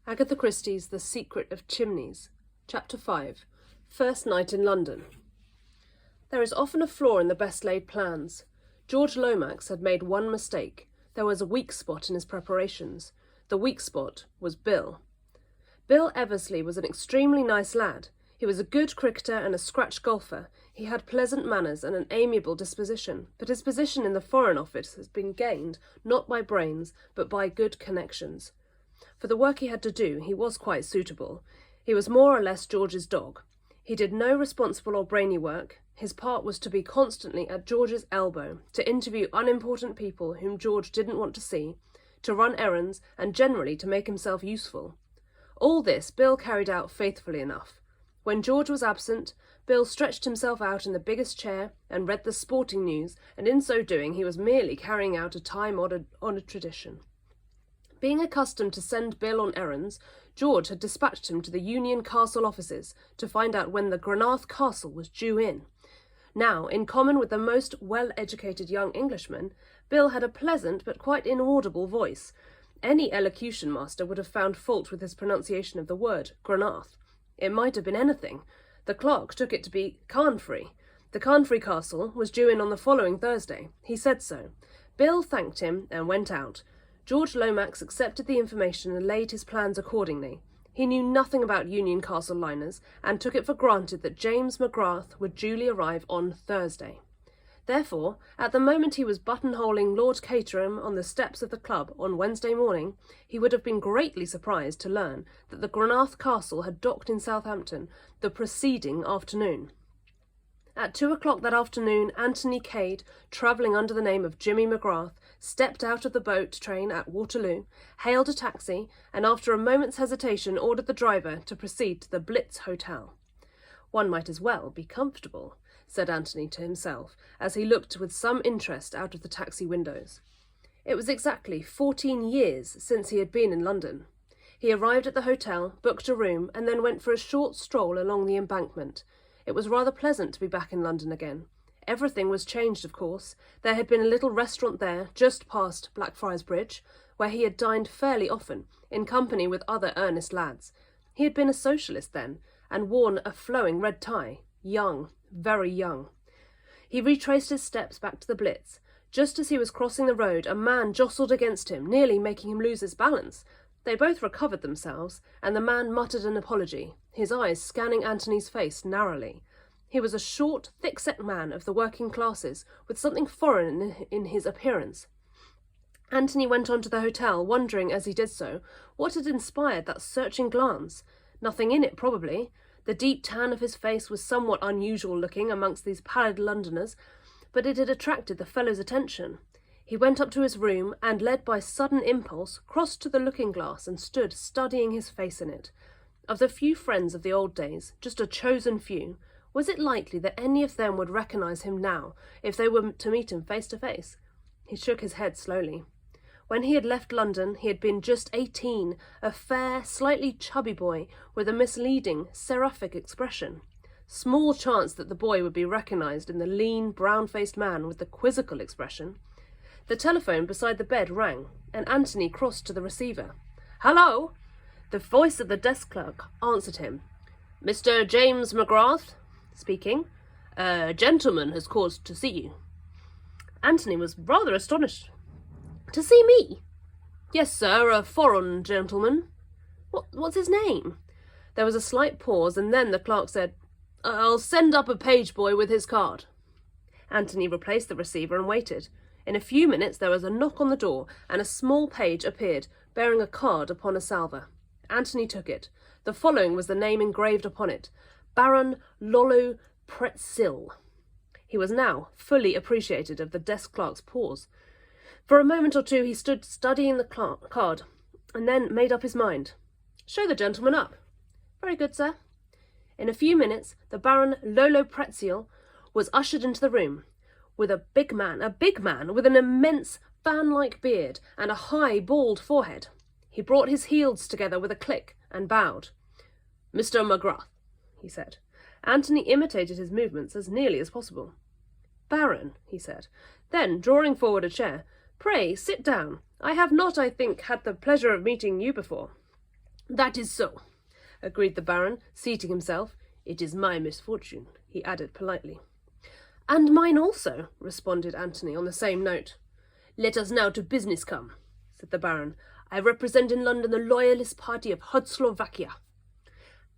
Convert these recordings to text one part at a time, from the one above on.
Agatha Christie's The Secret of Chimneys, Chapter 5, First Night in London. There is often a flaw in the best-laid plans. George Lomax had made one mistake. There was a weak spot in his preparations. The weak spot was Bill. Bill Eversley was an extremely nice lad. He was a good cricketer and a scratch golfer. He had pleasant manners and an amiable disposition, but his position in the Foreign Office has been gained not by brains, but by good connections. For the work he had to do, he was quite suitable. He was more or less George's dog. He did no responsible or brainy work. His part was to be constantly at George's elbow, to interview unimportant people whom George didn't want to see, to run errands, and generally to make himself useful. All this Bill carried out faithfully enough. When George was absent, Bill stretched himself out in the biggest chair and read the sporting news, and in so doing he was merely carrying out a time-honoured tradition. Being accustomed to send Bill on errands, George had dispatched him to the Union Castle offices to find out when the Granarth Castle was due in. Now, in common with the most well-educated young Englishmen, Bill had a pleasant but quite inaudible voice. Any elocution master would have found fault with his pronunciation of the word Granarth. It might have been anything. The clerk took it to be Carnfree. The Carnfree Castle was due in on the following Thursday. He said so. Bill thanked him and went out. George Lomax accepted the information and laid his plans accordingly. He knew nothing about Union Castle liners, and took it for granted that James McGrath would duly arrive on Thursday. Therefore, at the moment he was buttonholing Lord Caterham on the steps of the club on Wednesday morning, he would have been greatly surprised to learn that the Granarth Castle had docked in Southampton the preceding afternoon. At 2 o'clock that afternoon, Anthony Cade, travelling under the name of Jimmy McGrath, stepped out of the boat train at Waterloo, hailed a taxi, and after a moment's hesitation ordered the driver to proceed to the Blitz Hotel. "One might as well be comfortable," said Anthony to himself, as he looked with some interest out of the taxi windows. It was exactly 14 years since he had been in London. He arrived at the hotel, booked a room, and then went for a short stroll along the Embankment. It was rather pleasant to be back in London again. Everything was changed, of course. There had been a little restaurant there, just past Blackfriars Bridge, where he had dined fairly often, in company with other earnest lads. He had been a socialist then, and worn a flowing red tie. Young, very young. He retraced his steps back to the Blitz. Just as he was crossing the road, a man jostled against him, nearly making him lose his balance. They both recovered themselves, and the man muttered an apology, his eyes scanning Anthony's face narrowly. He was a short, thick-set man of the working classes, with something foreign in his appearance. Anthony went on to the hotel, wondering as he did so what had inspired that searching glance. Nothing in it, probably. The deep tan of his face was somewhat unusual-looking amongst these pallid Londoners, but it had attracted the fellow's attention. He went up to his room, and, led by sudden impulse, crossed to the looking-glass and stood studying his face in it. Of the few friends of the old days, just a chosen few, was it likely that any of them would recognise him now, if they were to meet him face to face? He shook his head slowly. When he had left London, he had been just 18, a fair, slightly chubby boy, with a misleading, seraphic expression. Small chance that the boy would be recognised in the lean, brown-faced man with the quizzical expression. The telephone beside the bed rang, and Anthony crossed to the receiver. "Hello!" The voice of the desk clerk answered him. "Mr. James McGrath?" "Speaking." "A gentleman has called to see you." Anthony was rather astonished. "To see me?" "Yes, sir, a foreign gentleman." What's his name?" There was a slight pause, and then the clerk said, "I'll send up a page boy with his card." Anthony replaced the receiver and waited. In a few minutes there was a knock on the door, and a small page appeared, bearing a card upon a salver. Anthony took it. The following was the name engraved upon it: Baron Lolo Pretsil. He was now fully appreciative of the desk clerk's pause. For a moment or two he stood studying the card, and then made up his mind. "Show the gentleman up." "Very good, sir." In a few minutes the Baron Lolo Pretsil was ushered into the room, with a big man with an immense fan-like beard and a high, bald forehead. He brought his heels together with a click and bowed. "Mr. McGrath," he said. Anthony imitated his movements as nearly as possible. "Baron," he said. Then, drawing forward a chair, "Pray sit down. I have not, I think, had the pleasure of meeting you before." "That is so," agreed the Baron, seating himself. "It is my misfortune," he added politely. "And mine also," responded Anthony on the same note. "Let us now to business come," said the Baron. "I represent in London the loyalist party of Slovakia."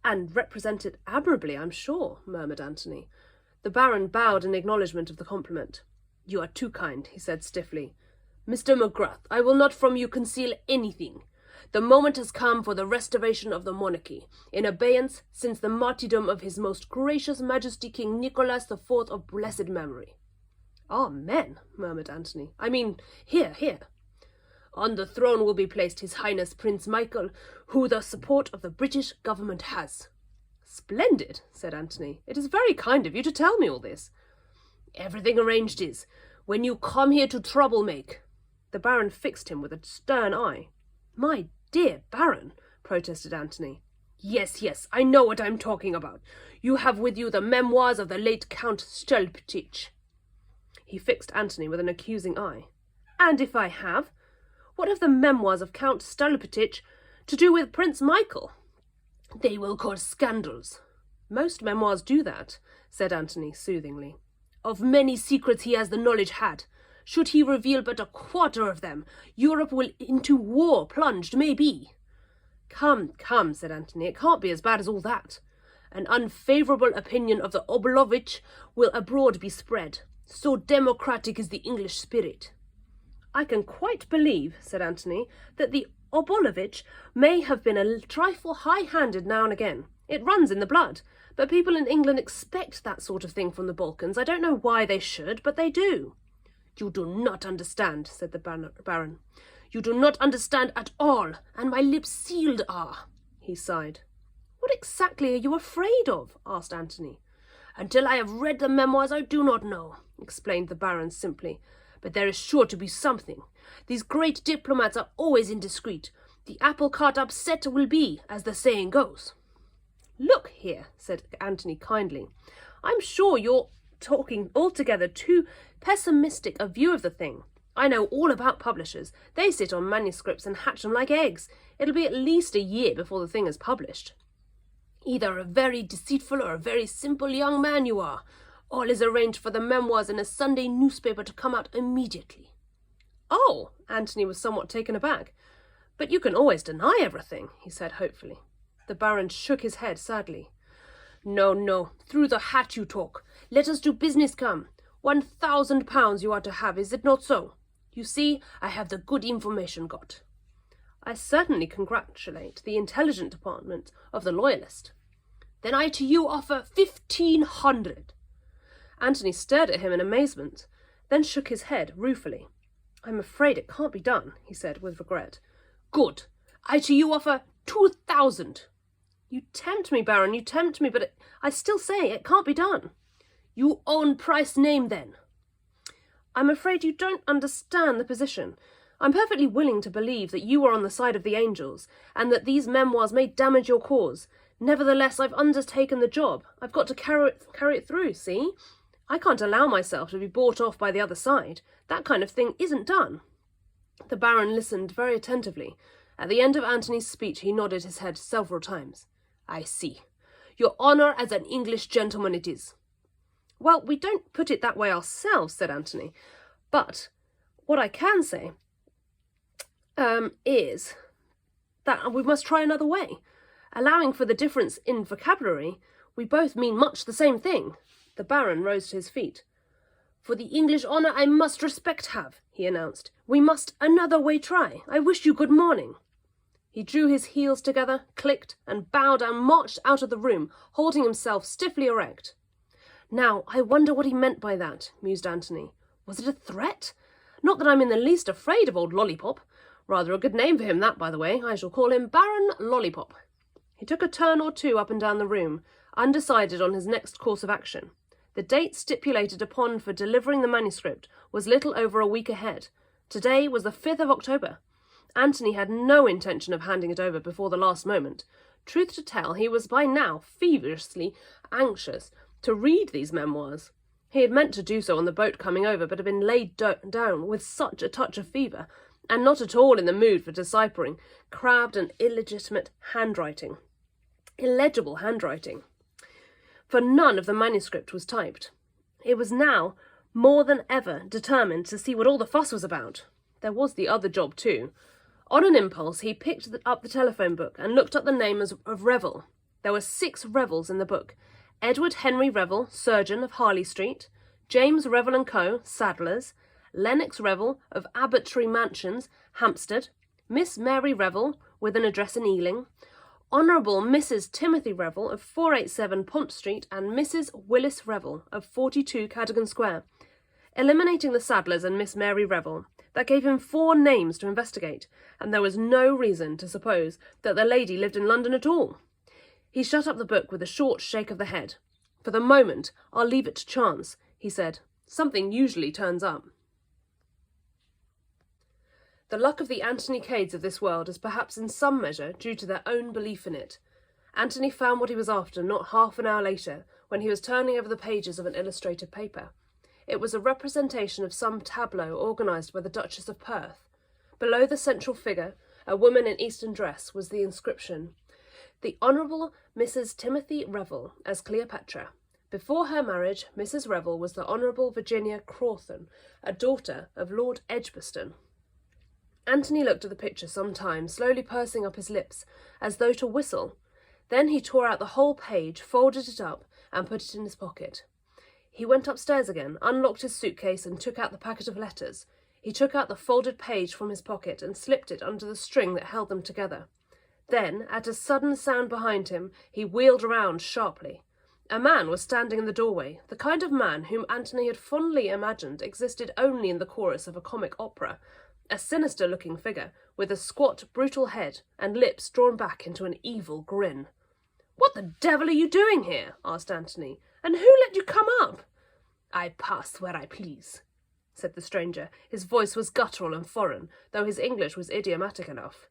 "And represent it admirably, I'm sure," murmured Anthony. The Baron bowed in acknowledgment of the compliment. "You are too kind," he said stiffly. "Mr. Magrath, I will not from you conceal anything. The moment has come for the restoration of the monarchy, in abeyance since the martyrdom of his most gracious Majesty King Nicholas IV of blessed memory." "Amen," murmured Anthony. "I mean, hear, hear." "On the throne will be placed His Highness Prince Michael, who the support of the British government has." "Splendid," said Anthony. "It is very kind of you to tell me all this." "Everything arranged is, when you come here to trouble make." The Baron fixed him with a stern eye. "My dear Baron," protested Anthony. Yes, I know what I'm talking about. You have with you the memoirs of the late Count Stulpitich." He fixed Anthony with an accusing eye. "And if I have, what have the memoirs of Count Stulpitich to do with Prince Michael?" "They will cause scandals." "Most memoirs do that," said Anthony soothingly. "Of many secrets he has the knowledge had. Should he reveal but a quarter of them, Europe will into war plunged, may be." Come, said Anthony, "it can't be as bad as all that. An unfavourable opinion of the Obolovitch will abroad be spread. So democratic is the English spirit." "I can quite believe," said Anthony, "that the Obolovitch may have been a trifle high-handed now and again. It runs in the blood. But people in England expect that sort of thing from the Balkans. I don't know why they should, but they do." "You do not understand," said the Baron. "You do not understand at all, and my lips sealed are." He sighed. "What exactly are you afraid of?" asked Anthony. "Until I have read the memoirs I do not know," explained the Baron simply. "But there is sure to be something. These great diplomats are always indiscreet. The apple cart upset will be, as the saying goes." "Look here," said Anthony kindly. "I'm sure you're taking altogether too pessimistic a view of the thing. I know all about publishers. They sit on manuscripts and hatch them like eggs. It'll be at least a year before the thing is published. Either a very deceitful or a very simple young man you are. All is arranged for the memoirs in a Sunday newspaper to come out immediately." "Oh!" Anthony was somewhat taken aback. "But you can always deny everything," he said hopefully. The Baron shook his head sadly. No, through the hat you talk. Let us do business come. £1,000 you are to have, is it not so? You see, I have the good information got." "I certainly congratulate the intelligence department of the Loyalist." "Then I to you offer 1,500. Anthony stared at him in amazement, then shook his head ruefully. "I'm afraid it can't be done," he said with regret. "Good. I to you offer 2,000. "You tempt me, Baron, you tempt me, but I still say it can't be done." "You own price name, then." "I'm afraid you don't understand the position. I'm perfectly willing to believe that you are on the side of the angels, and that these memoirs may damage your cause. Nevertheless, I've undertaken the job. I've got to carry it through, see? I can't allow myself to be bought off by the other side. That kind of thing isn't done." The Baron listened very attentively. At the end of Anthony's speech he nodded his head several times. "I see. Your honour as an English gentleman it is." "Well, we don't put it that way ourselves," said Anthony. "But what I can say is that we must try another way. Allowing for the difference in vocabulary, we both mean much the same thing." The Baron rose to his feet. "For the English honour I must respect have," he announced. "We must another way try. I wish you good morning." He drew his heels together, clicked, and bowed and marched out of the room, holding himself stiffly erect. "Now, I wonder what he meant by that," mused Anthony. "Was it a threat? Not that I'm in the least afraid of old Lollipop. Rather a good name for him, that, by the way. I shall call him Baron Lollipop." He took a turn or two up and down the room, undecided on his next course of action. The date stipulated upon for delivering the manuscript was little over a week ahead. Today was the 5th of October. Anthony had no intention of handing it over before the last moment. Truth to tell, he was by now feverishly anxious to read these memoirs. He had meant to do so on the boat coming over, but had been laid down with such a touch of fever, and not at all in the mood for deciphering crabbed and illegitimate handwriting. Illegible handwriting. For none of the manuscript was typed. It was now more than ever determined to see what all the fuss was about. There was the other job too. On an impulse, he picked up the telephone book and looked up the name of Revell. There were 6 Revells in the book. Edward Henry Revell, surgeon of Harley Street, James Revell and Co., saddlers, Lennox Revell of Abbotry Mansions, Hampstead, Miss Mary Revell, with an address in Ealing, Honourable Mrs. Timothy Revell of 487 Pont Street, and Mrs. Willis Revell of 42 Cadogan Square. Eliminating the saddlers and Miss Mary Revell, that gave him 4 names to investigate, and there was no reason to suppose that the lady lived in London at all. He shut up the book with a short shake of the head. For the moment, I'll leave it to chance, he said. Something usually turns up. The luck of the Anthony Cades of this world is perhaps in some measure due to their own belief in it. Anthony found what he was after not half an hour later, when he was turning over the pages of an illustrated paper. It was a representation of some tableau organised by the Duchess of Perth. Below the central figure, a woman in Eastern dress, was the inscription, "The Honourable Mrs. Timothy Revell, as Cleopatra. Before her marriage, Mrs. Revell was the Honourable Virginia Crawthorne, a daughter of Lord Edgbaston." Anthony looked at the picture some time, slowly pursing up his lips, as though to whistle. Then he tore out the whole page, folded it up, and put it in his pocket. He went upstairs again, unlocked his suitcase, and took out the packet of letters. He took out the folded page from his pocket and slipped it under the string that held them together. Then, at a sudden sound behind him, he wheeled round sharply. A man was standing in the doorway, the kind of man whom Anthony had fondly imagined existed only in the chorus of a comic opera, a sinister-looking figure, with a squat, brutal head and lips drawn back into an evil grin. "What the devil are you doing here?" asked Anthony. "And who let you come up?" "I pass where I please," said the stranger. His voice was guttural and foreign, though his English was idiomatic enough.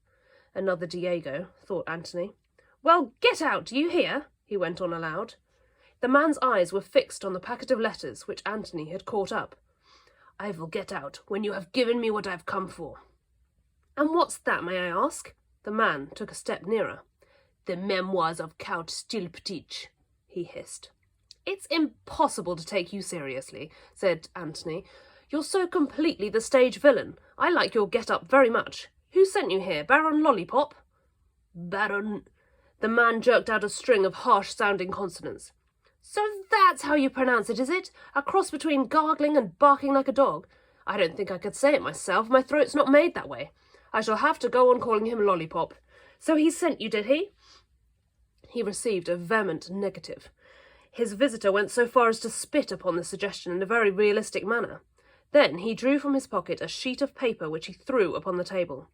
Another Diego, thought Anthony. "Well, get out, do you hear?" he went on aloud. The man's eyes were fixed on the packet of letters which Anthony had caught up. "I will get out when you have given me what I've come for." "And what's that, may I ask?" The man took a step nearer. "The memoirs of Count Stilptich," he hissed. "It's impossible to take you seriously," said Anthony. "You're so completely the stage villain. I like your get-up very much. Who sent you here, Baron Lollipop?" "Baron—" The man jerked out a string of harsh-sounding consonants. "So that's how you pronounce it, is it? A cross between gargling and barking like a dog? I don't think I could say it myself. My throat's not made that way. I shall have to go on calling him Lollipop. So he sent you, did he?" He received a vehement negative. His visitor went so far as to spit upon the suggestion in a very realistic manner. Then he drew from his pocket a sheet of paper which he threw upon the table.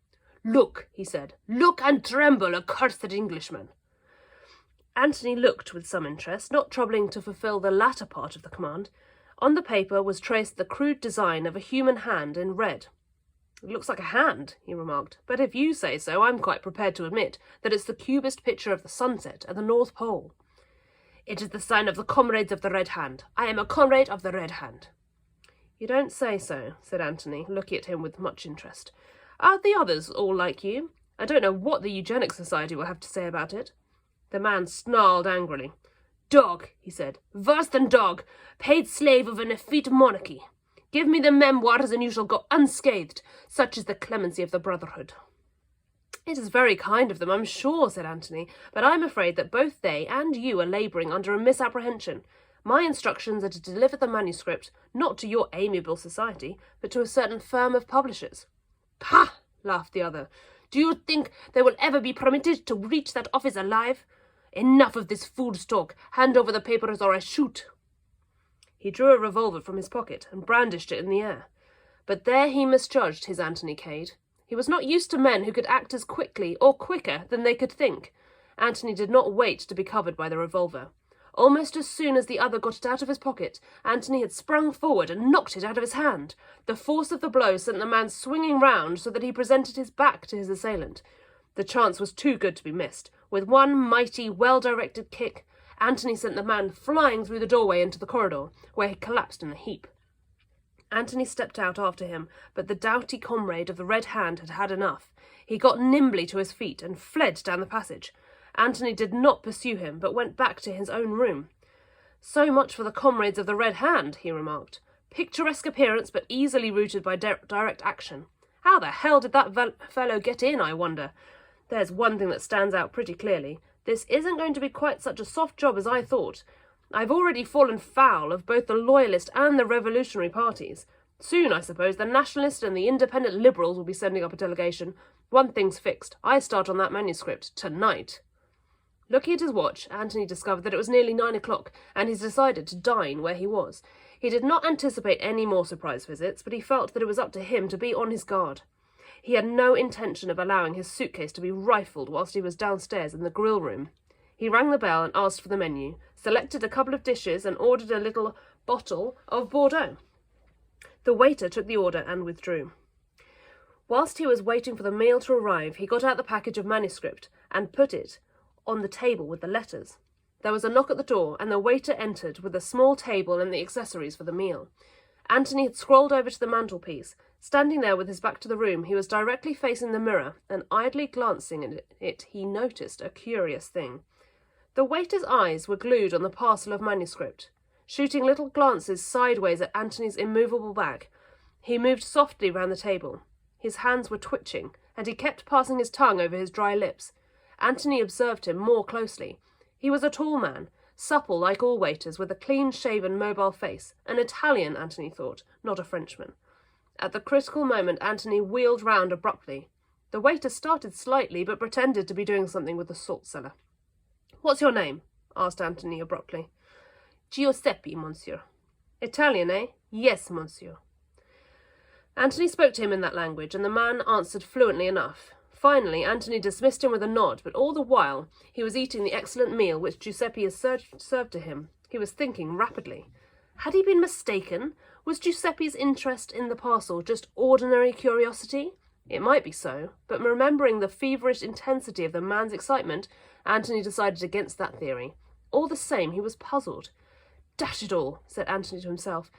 "Look," he said. "Look and tremble, accursed Englishman." Anthony looked with some interest, not troubling to fulfil the latter part of the command. On the paper was traced the crude design of a human hand in red. "It looks like a hand," he remarked, "but if you say so, I'm quite prepared to admit that it's the cubist picture of the sunset at the North Pole." "It is the sign of the Comrades of the Red Hand. I am a comrade of the Red Hand." "You don't say so," said Anthony, looking at him with much interest. "Are the others all like you? I don't know what the Eugenic Society will have to say about it." The man snarled angrily. "Dog," he said. "Worse than dog. Paid slave of an effete monarchy. Give me the memoirs and you shall go unscathed. Such is the clemency of the Brotherhood." "It is very kind of them, I'm sure," said Anthony, "but I'm afraid that both they and you are labouring under a misapprehension. My instructions are to deliver the manuscript, not to your amiable society, but to a certain firm of publishers." "Pah!" laughed the other. "Do you think they will ever be permitted to reach that office alive? Enough of this fool's talk. Hand over the papers or I shoot." He drew a revolver from his pocket and brandished it in the air. But there he misjudged his Anthony Cade. He was not used to men who could act as quickly or quicker than they could think. Anthony did not wait to be covered by the revolver. Almost as soon as the other got it out of his pocket, Anthony had sprung forward and knocked it out of his hand. The force of the blow sent the man swinging round so that he presented his back to his assailant. The chance was too good to be missed. With one mighty, well-directed kick, Anthony sent the man flying through the doorway into the corridor, where he collapsed in a heap. Anthony stepped out after him, but the doughty comrade of the Red Hand had had enough. He got nimbly to his feet and fled down the passage. Anthony did not pursue him, but went back to his own room. "So much for the comrades of the Red Hand," he remarked. "Picturesque appearance, but easily routed by direct action. How the hell did that fellow get in, I wonder? There's one thing that stands out pretty clearly. This isn't going to be quite such a soft job as I thought. I've already fallen foul of both the Loyalist and the Revolutionary parties. Soon, I suppose, the Nationalist and the Independent Liberals will be sending up a delegation. One thing's fixed. I start on that manuscript tonight." Looking at his watch, Anthony discovered that it was nearly 9 o'clock, and he decided to dine where he was. He did not anticipate any more surprise visits, but he felt that it was up to him to be on his guard. He had no intention of allowing his suitcase to be rifled whilst he was downstairs in the grill room. He rang the bell and asked for the menu, selected a couple of dishes, and ordered a little bottle of Bordeaux. The waiter took the order and withdrew. Whilst he was waiting for the meal to arrive, he got out the package of manuscript and put it on the table with the letters. There was a knock at the door, and the waiter entered with a small table and the accessories for the meal. Anthony had scrolled over to the mantelpiece. Standing there with his back to the room, he was directly facing the mirror, and idly glancing at it, he noticed a curious thing. The waiter's eyes were glued on the parcel of manuscript. Shooting little glances sideways at Anthony's immovable back, he moved softly round the table. His hands were twitching, and he kept passing his tongue over his dry lips. Anthony observed him more closely. He was a tall man, supple like all waiters, with a clean-shaven, mobile face. An Italian, Anthony thought, not a Frenchman. At the critical moment, Anthony wheeled round abruptly. The waiter started slightly, but pretended to be doing something with the salt cellar. "What's your name?" asked Anthony abruptly. "Giuseppe, monsieur." "Italian, eh?" "Yes, monsieur." Anthony spoke to him in that language, and the man answered fluently enough. Finally, Anthony dismissed him with a nod, but all the while he was eating the excellent meal which Giuseppe had served to him. He was thinking rapidly. Had he been mistaken? Was Giuseppe's interest in the parcel just ordinary curiosity? It might be so, but remembering the feverish intensity of the man's excitement, Anthony decided against that theory. All the same, he was puzzled. "Dash it all," said Anthony to himself.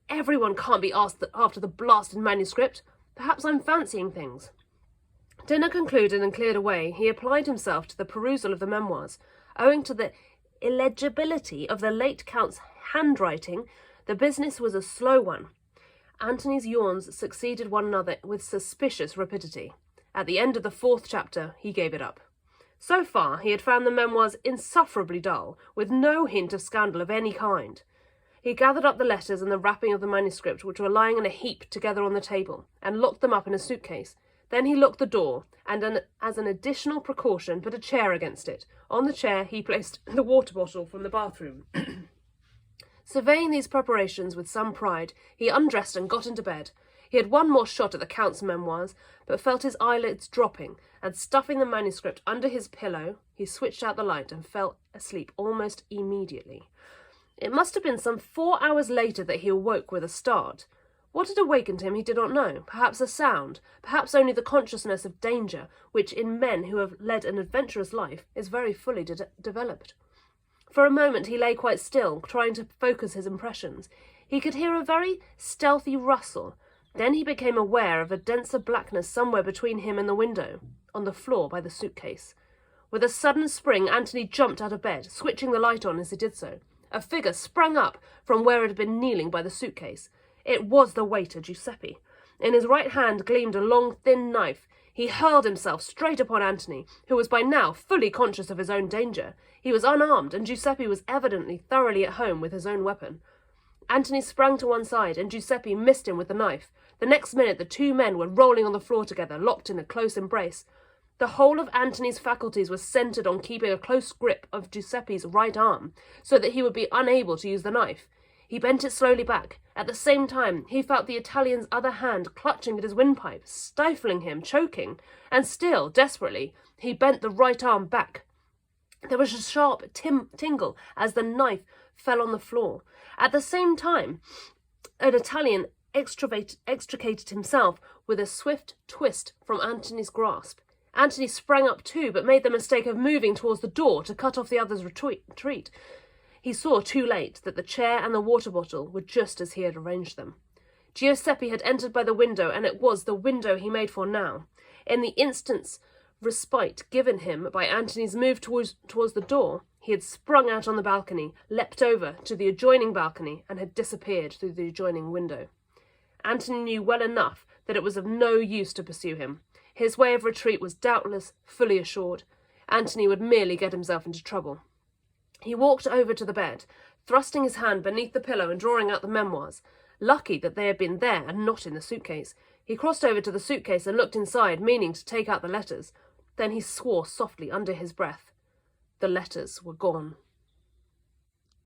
"Everyone can't be asked after the blasted manuscript. Perhaps I'm fancying things." Dinner concluded and cleared away, he applied himself to the perusal of the memoirs. Owing to the illegibility of the late Count's handwriting, the business was a slow one. Anthony's yawns succeeded one another with suspicious rapidity. At the end of the 4th chapter, he gave it up. So far, he had found the memoirs insufferably dull, with no hint of scandal of any kind. He gathered up the letters and the wrapping of the manuscript, which were lying in a heap together on the table, and locked them up in a suitcase. Then he locked the door, and as an additional precaution, put a chair against it. On the chair he placed the water bottle from the bathroom. Surveying these preparations with some pride, he undressed and got into bed. He had one more shot at the Count's memoirs, but felt his eyelids dropping, and stuffing the manuscript under his pillow, he switched out the light and fell asleep almost immediately. It must have been some 4 hours later that he awoke with a start. What had awakened him he did not know. Perhaps a sound, perhaps only the consciousness of danger, which in men who have led an adventurous life is very fully developed. For a moment he lay quite still, trying to focus his impressions. He could hear a very stealthy rustle. Then he became aware of a denser blackness somewhere between him and the window, on the floor by the suitcase. With a sudden spring, Anthony jumped out of bed, switching the light on as he did so. A figure sprang up from where it had been kneeling by the suitcase. It was the waiter, Giuseppe. In his right hand gleamed a long, thin knife. He hurled himself straight upon Anthony, who was by now fully conscious of his own danger. He was unarmed, and Giuseppe was evidently thoroughly at home with his own weapon. Anthony sprang to one side, and Giuseppe missed him with the knife. The next minute the two men were rolling on the floor together, locked in a close embrace. The whole of Anthony's faculties was centred on keeping a close grip of Giuseppe's right arm, so that he would be unable to use the knife. He bent it slowly back. At the same time, he felt the Italian's other hand clutching at his windpipe, stifling him, choking, and still, desperately, he bent the right arm back. There was a sharp tingle as the knife fell on the floor. At the same time, an Italian extricated himself with a swift twist from Anthony's grasp. Anthony sprang up too, but made the mistake of moving towards the door to cut off the other's retreat. He saw too late that the chair and the water bottle were just as he had arranged them. Giuseppe had entered by the window, and it was the window he made for now. In the instant's respite given him by Anthony's move towards the door, he had sprung out on the balcony, leapt over to the adjoining balcony, and had disappeared through the adjoining window. Anthony knew well enough that it was of no use to pursue him. His way of retreat was doubtless fully assured. Anthony would merely get himself into trouble. He walked over to the bed, thrusting his hand beneath the pillow and drawing out the memoirs. Lucky that they had been there and not in the suitcase. He crossed over to the suitcase and looked inside, meaning to take out the letters. Then he swore softly under his breath. The letters were gone.